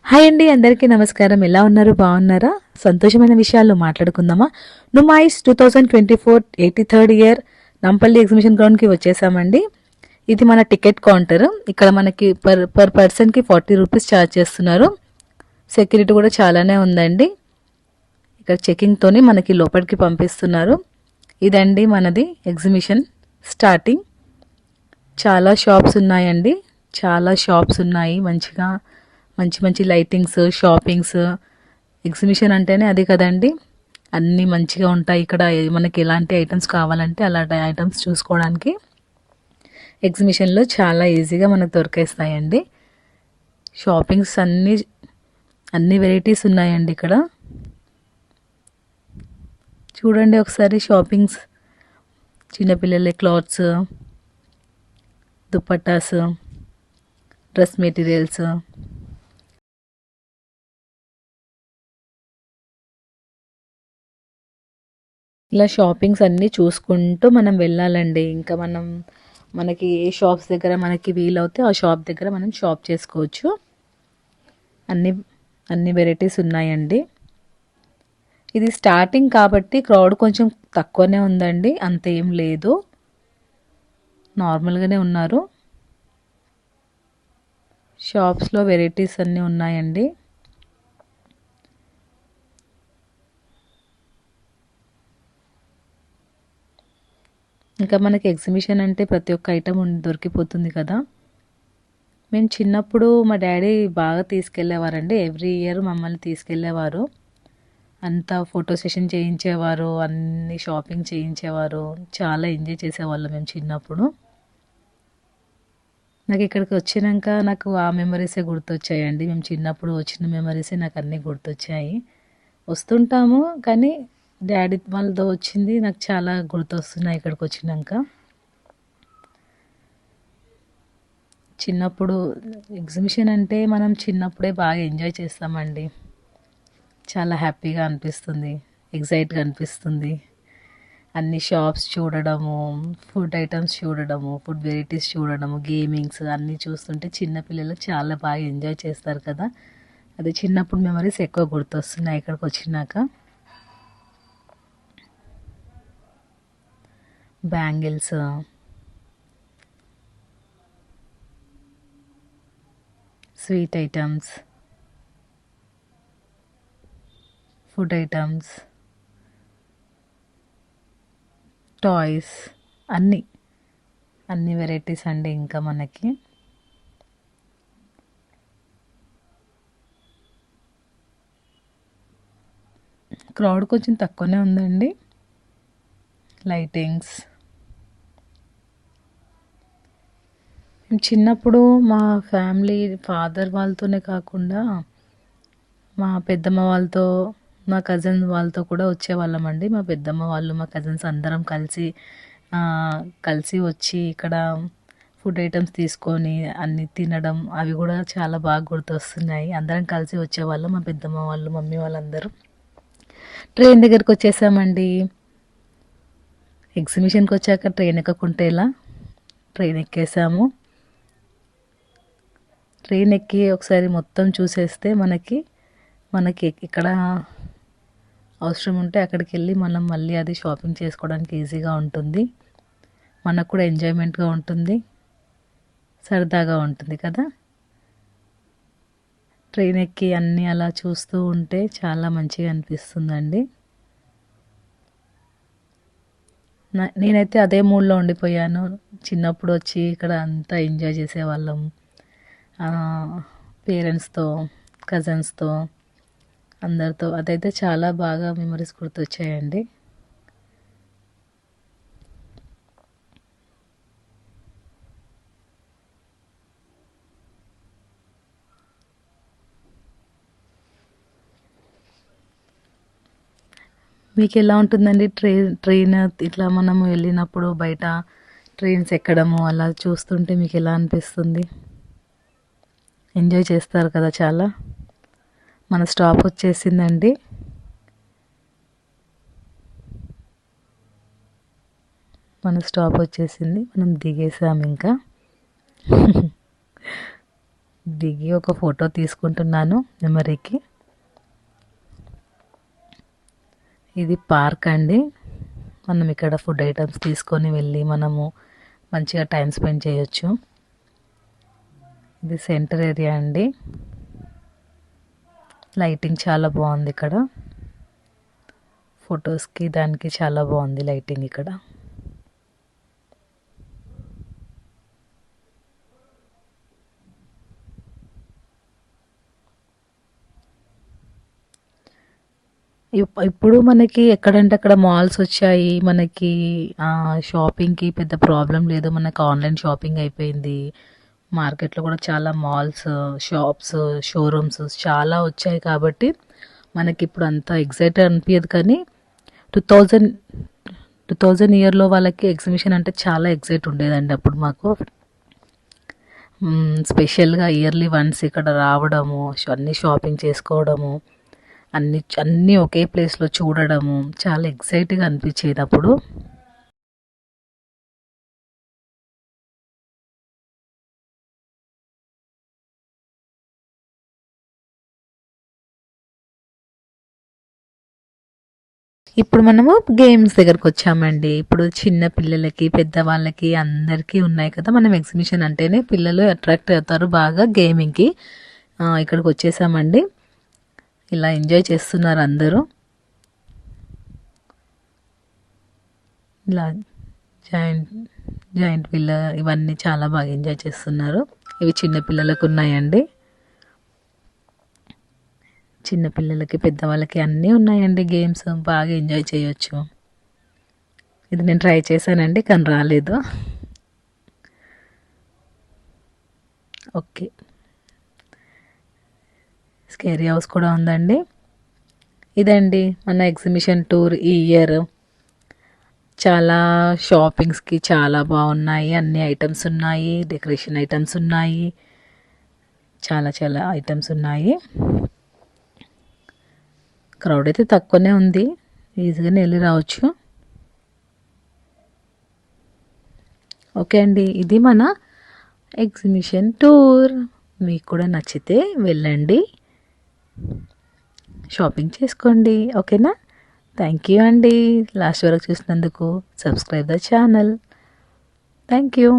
Hi అండి, అందరికీ నమస్కారం. ఎలా ఉన్నారు? బాగున్నారా? సంతోషమైన విషయాలు మాట్లాడుకుందామా? Numaish 2024 83rd year Nampally exhibition గ్రౌండ్కి వచ్చేసామండి. ఇది మన టికెట్ కౌంటర్. ఇక్కడ మనకి పర్ పర్సన్కి 40 రూపీస్ ఛార్జ్ చేస్తున్నారు. సెక్యూరిటీ కూడా చాలానే ఉందండి. ఇక్కడ చెకింగ్తోని మనకి లోపలికి పంపిస్తున్నారు. ఇదండి మనది ఎగ్జిబిషన్ స్టార్టింగ్. చాలా షాప్స్ ఉన్నాయండి. చాలా షాప్స్ ఉన్నాయి. మంచిగా మంచి మంచి లైటింగ్స్, షాపింగ్స్. ఎగ్జిబిషన్ అంటేనే అది కదండి. అన్నీ మంచిగా ఉంటాయి ఇక్కడ. మనకి ఎలాంటి ఐటమ్స్ కావాలంటే అలాంటి ఐటమ్స్ చూసుకోవడానికి ఎగ్జిబిషన్లో చాలా ఈజీగా మనకు దొరికేస్తాయండి. షాపింగ్స్ అన్ని వెరైటీస్ ఉన్నాయండి ఇక్కడ. చూడండి ఒకసారి షాపింగ్స్. చిన్నపిల్లల క్లాత్స్, దుపట్టాస్, డ్రెస్ మెటీరియల్స్. ఇలా షాపింగ్స్ అన్నీ చూసుకుంటూ మనం వెళ్ళాలండి. ఇంకా మనకి ఏ షాప్స్ దగ్గర మనకి వీలవుతే ఆ షాప్ దగ్గర మనం షాప్ చేసుకోవచ్చు. అన్ని అన్ని వెరైటీస్ ఉన్నాయండి. ఇది స్టార్టింగ్ కాబట్టి క్రౌడ్ కొంచెం తక్కువనే ఉందండి. అంత ఏం లేదు, నార్మల్గానే ఉన్నారు. షాప్స్లో వెరైటీస్ అన్నీ ఉన్నాయండి. ఇంకా మనకి ఎగ్జిబిషన్ అంటే ప్రతి ఒక్క ఐటమ్ దొరికిపోతుంది కదా. మేము చిన్నప్పుడు మా డాడీ బాగా తీసుకెళ్ళేవారండి. ఎవ్రీ ఇయర్ మమ్మల్ని తీసుకెళ్ళేవారు. అంతా ఫోటో సెషన్ చేయించేవారు, అన్ని షాపింగ్ చేయించేవారు. చాలా ఎంజాయ్ చేసేవాళ్ళం మేము చిన్నప్పుడు. నాకు ఇక్కడికి వచ్చినాక నాకు ఆ మెమరీసే గుర్తొచ్చాయండి. మేము చిన్నప్పుడు వచ్చిన మెమరీసే నాకు అన్నీ గుర్తొచ్చాయి. వస్తుంటాము కానీ డాడీ వాళ్ళతో వచ్చింది నాకు చాలా గుర్తొస్తున్నాయి ఇక్కడికి వచ్చినాక. చిన్నప్పుడు ఎగ్జిబిషన్ అంటే మనం చిన్నప్పుడే బాగా ఎంజాయ్ చేస్తామండి. చాలా హ్యాపీగా అనిపిస్తుంది, ఎగ్జైట్గా అనిపిస్తుంది. అన్ని షాప్స్ చూడడము, ఫుడ్ ఐటమ్స్ చూడడము, ఫుడ్ వెరైటీస్ చూడడము, గేమింగ్స్ అన్నీ చూస్తుంటే చిన్నపిల్లలు చాలా బాగా ఎంజాయ్ చేస్తారు కదా. అది చిన్నప్పుడు మెమరీస్ ఎక్కువ గుర్తొస్తున్నాయి ఇక్కడికి వచ్చినాక. Bangles, sweet items, food items, toys, అన్ని వెరైటీస్ అండి. ఇంకా మనకి క్రౌడ్ కొంచెం తక్కువనే ఉందండి. లైటింగ్స్. చిన్నప్పుడు మా ఫ్యామిలీ ఫాదర్ వాళ్ళతోనే కాకుండా మా పెద్దమ్మ వాళ్ళతో, మా కజిన్ వాళ్ళతో కూడా వచ్చేవాళ్ళమండి. మా పెద్దమ్మ వాళ్ళు, మా కజిన్స్ అందరం కలిసి వచ్చి ఇక్కడ ఫుడ్ ఐటమ్స్ తీసుకొని అన్ని తినడం, అవి కూడా చాలా బాగా గుర్తొస్తున్నాయి. అందరం కలిసి వచ్చేవాళ్ళం, మా పెద్దమ్మ వాళ్ళు, మమ్మీ వాళ్ళందరూ. ట్రైన్ దగ్గరికి వచ్చేసామండి. ఎగ్జిబిషన్కి వచ్చాక ట్రైన్ ఎక్కకుంటే ఎలా? ట్రైన్ ఎక్కేసాము. ట్రైన్ ఎక్కి ఒకసారి మొత్తం చూసేస్తే మనకి ఇక్కడ అవసరం ఉంటే అక్కడికి వెళ్ళి మనం మళ్ళీ అది షాపింగ్ చేసుకోవడానికి ఈజీగా ఉంటుంది. మనకు కూడా ఎంజాయ్మెంట్గా ఉంటుంది, సరదాగా ఉంటుంది కదా. ట్రైన్ ఎక్కి అన్నీ అలా చూస్తూ ఉంటే చాలా మంచిగా అనిపిస్తుందండి. నేనైతే అదే మూడ్లో ఉండిపోయాను. చిన్నప్పుడు వచ్చి ఇక్కడ అంతా ఎంజాయ్ చేసేవాళ్ళం, పేరెంట్స్తో, కజిన్స్తో, అందరితో. అదైతే చాలా బాగా మెమరీస్ గుర్తొచ్చాయండి. మీకు ఎలా ఉంటుందండి ట్రైన్ ఇట్లా మనము వెళ్ళినప్పుడు బయట ట్రైన్స్ ఎక్కడము అలా చూస్తుంటే మీకు ఎలా అనిపిస్తుంది? ఎంజాయ్ చేస్తారు కదా చాలా. మన స్టాప్ వచ్చేసిందండి. మనం దిగేసాం. ఇంకా దిగి ఒక ఫోటో తీసుకుంటున్నాను మెమరీకి. ఇది పార్క్ అండి. మనం ఇక్కడ ఫుడ్ ఐటమ్స్ తీసుకొని వెళ్ళి మనము మంచిగా టైం స్పెండ్ చేయొచ్చు. ఇది సెంటర్ ఏరియా అండి. లైటింగ్ చాలా బాగుంది ఇక్కడ. ఫొటోస్కి దానికి చాలా బాగుంది లైటింగ్ ఇక్కడ. ఇప్పుడు మనకి ఎక్కడంటే అక్కడ మాల్స్ వచ్చాయి. మనకి షాపింగ్కి పెద్ద ప్రాబ్లం లేదు. మనకు ఆన్లైన్ షాపింగ్ అయిపోయింది. మార్కెట్లో కూడా చాలా మాల్స్, షాప్స్, షోరూమ్స్ చాలా వచ్చాయి కాబట్టి మనకి ఇప్పుడు అంత ఎగ్జైట్ అనిపించదు. కానీ 2000 ఇయర్లో వాళ్ళకి ఎగ్జిబిషన్ అంటే చాలా ఎగ్జైట్ ఉండేదండి అప్పుడు మాకు. స్పెషల్గా ఇయర్లీ వన్స్ ఇక్కడ రావడము, అన్నీ షాపింగ్ చేసుకోవడము, అన్నీ ఒకే ప్లేస్లో చూడడము చాలా ఎక్సైట్గా అనిపించేది అప్పుడు. ఇప్పుడు మనము గేమ్స్ దగ్గరకు వచ్చామండి. ఇప్పుడు చిన్న పిల్లలకి, పెద్దవాళ్ళకి అందరికీ ఉన్నాయి కదా. మనం ఎగ్జిబిషన్ అంటేనే పిల్లలు అట్రాక్ట్ అవుతారు బాగా గేమింగ్కి. ఇక్కడికి వచ్చేసామండి. ఇలా ఎంజాయ్ చేస్తున్నారు అందరూ. ఇలా జాయింట్ వీల్ ఇవన్నీ చాలా బాగా ఎంజాయ్ చేస్తున్నారు. ఇవి చిన్న పిల్లలకు ఉన్నాయండి. చిన్నపిల్లలకి, పెద్దవాళ్ళకి అన్నీ ఉన్నాయండి గేమ్స్. బాగా ఎంజాయ్ చేయొచ్చు. ఇది నేను ట్రై చేశానండి కానీ రాలేదు. ఓకే, స్కేరీ హౌస్ కూడా ఉందండి. ఇదండి మన ఎగ్జిబిషన్ టూర్ ఈ ఇయర్. చాలా షాపింగ్స్కి చాలా బాగున్నాయి. అన్ని ఐటమ్స్ ఉన్నాయి, డెకరేషన్ ఐటమ్స్ ఉన్నాయి, చాలా చాలా ఐటమ్స్ ఉన్నాయి. క్రౌడ్ అయితే తక్కువనే ఉంది, ఈజీగానే వెళ్ళి రావచ్చు. ఓకే అండి, ఇది మన ఎగ్జిబిషన్ టూర్. మీకు కూడా నచ్చితే వెళ్ళండి, షాపింగ్ చేసుకోండి. ఓకేనా? థ్యాంక్ యూ అండి లాస్ట్ వరకు చూసినందుకు. Subscribe the channel. Thank you.